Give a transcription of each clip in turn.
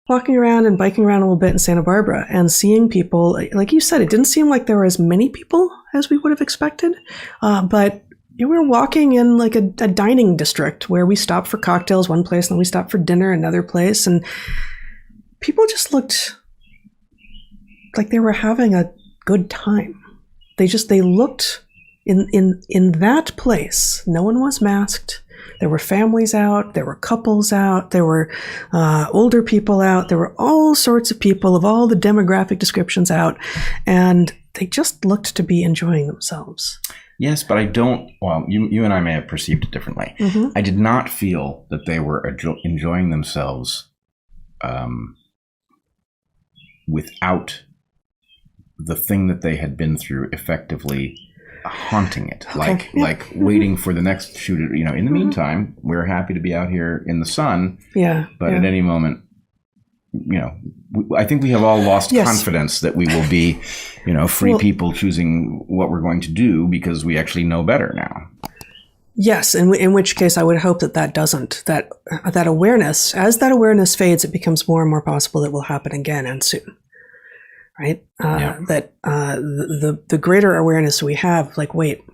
walking around and biking around a little bit in Santa Barbara and seeing people, like you said, it didn't seem like there were as many people as we would have expected. But we were walking in like a dining district where we stopped for cocktails one place, and then we stopped for dinner another place. And people just looked like they were having a good time. They looked in that place. No one was masked. There were families out, there were couples out, there were older people out, there were all sorts of people of all the demographic descriptions out, and they just looked to be enjoying themselves. Yes, but you and I may have perceived it differently. Mm-hmm. I did not feel that they were enjoying themselves without the thing that they had been through effectively haunting it, okay. like waiting for the next shooter. In the meantime, we're happy to be out here in the sun. Yeah. But at any moment, I think we have all lost confidence that we will be, free people choosing what we're going to do because we actually know better now. Yes, in which case I would hope that awareness, as that awareness fades, it becomes more and more possible that will happen again and soon. Right? That the greater awareness we have, like, wait,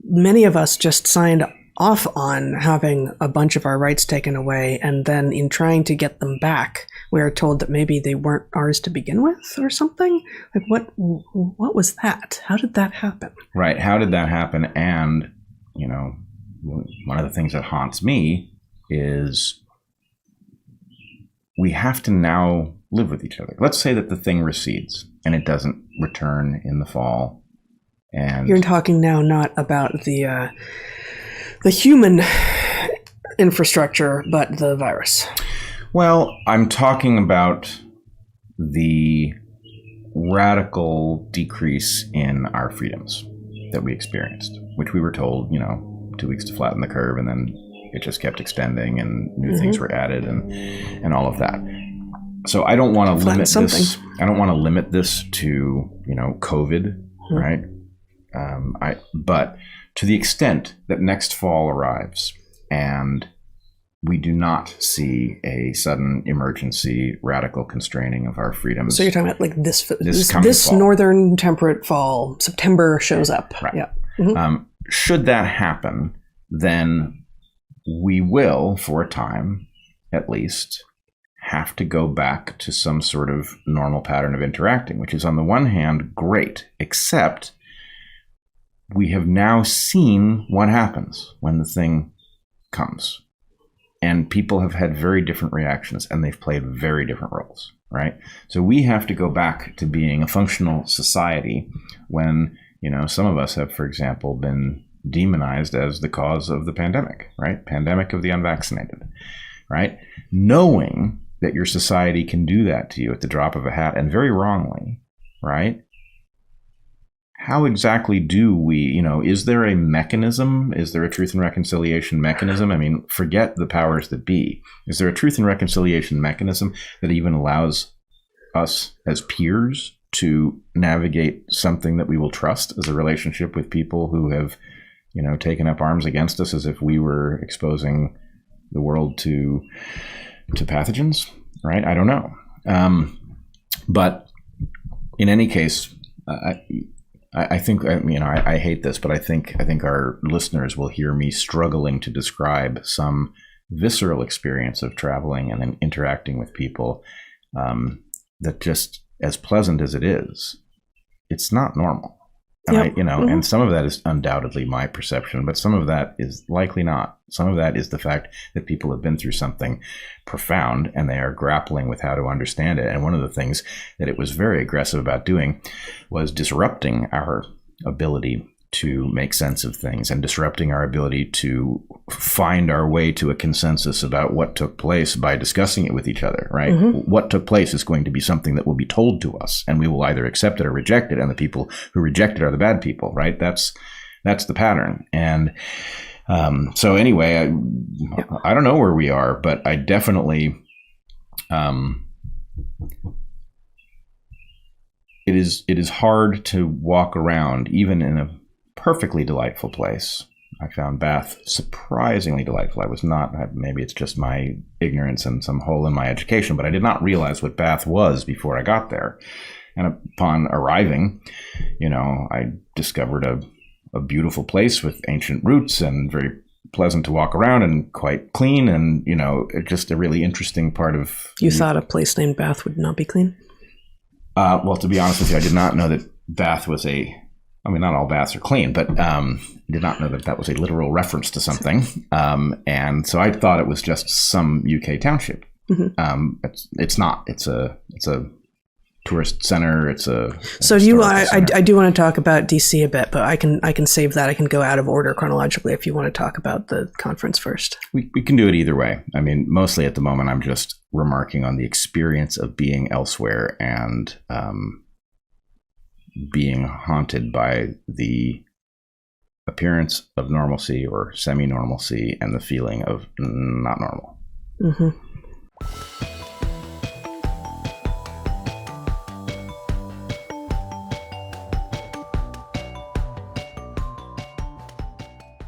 many of us just signed off on having a bunch of our rights taken away, and then in trying to get them back, we are told that maybe they weren't ours to begin with or something. Like, what was that? How did that happen? Right. How did that happen? And, one of the things that haunts me is we have to now live with each other. Let's say that the thing recedes and it doesn't return in the fall. And you're talking now not about the human infrastructure, but the virus. Well, I'm talking about the radical decrease in our freedoms that we experienced, which we were told, 2 weeks to flatten the curve, and then it just kept extending and new things were added and all of that. So I don't want to limit this. I don't want to limit this to, COVID, right? But to the extent that next fall arrives and we do not see a sudden emergency radical constraining of our freedoms. So you're talking about like this northern temperate fall, September shows up. Right. Yeah. Mm-hmm. Should that happen, then we will, for a time at least, have to go back to some sort of normal pattern of interacting, which is on the one hand great, except we have now seen what happens when the thing comes. And people have had very different reactions, and they've played very different roles, right? So we have to go back to being a functional society when, some of us have, for example, been demonized as the cause of the pandemic, right? Pandemic of the unvaccinated, right? Knowing that your society can do that to you at the drop of a hat, and very wrongly, right? How exactly do we, is there a mechanism? Is there a truth and reconciliation mechanism? I mean, forget the powers that be. Is there a truth and reconciliation mechanism that even allows us as peers to navigate something that we will trust as a relationship with people who have, taken up arms against us as if we were exposing the world to pathogens, right? I don't know. But in any case, I think, I hate this, but I think our listeners will hear me struggling to describe some visceral experience of traveling and then interacting with people that, just as pleasant as it is, it's not normal. And and some of that is undoubtedly my perception, but some of that is likely not. Some of that is the fact that people have been through something profound and they are grappling with how to understand it. And one of the things that it was very aggressive about doing was disrupting our ability to make sense of things and disrupting our ability to find our way to a consensus about what took place by discussing it with each other, right? Mm-hmm. What took place is going to be something that will be told to us, and we will either accept it or reject it, and the people who reject it are the bad people, right? That's the pattern. And so anyway, I don't know where we are, but I definitely it is hard to walk around even in a perfectly delightful place I found Bath surprisingly delightful. I was not, maybe it's just my ignorance and some hole in my education, but I did not realize what Bath was before I got there. And upon arriving, I discovered a beautiful place with ancient roots and very pleasant to walk around and quite clean. And, just a really interesting part of... You thought a place named Bath would not be clean? Well, to be honest with you, I did not know that Bath was not all baths are clean, but I did not know that was a literal reference to something. And so I thought it was just some UK township. Mm-hmm. It's not. It's a tourist center. So do you? I do want to talk about DC a bit, but I can save that. I can go out of order chronologically if you want to talk about the conference first. We can do it either way. I mean, mostly at the moment, I'm just remarking on the experience of being elsewhere and being haunted by the appearance of normalcy or semi-normalcy and the feeling of not normal. Mm-hmm.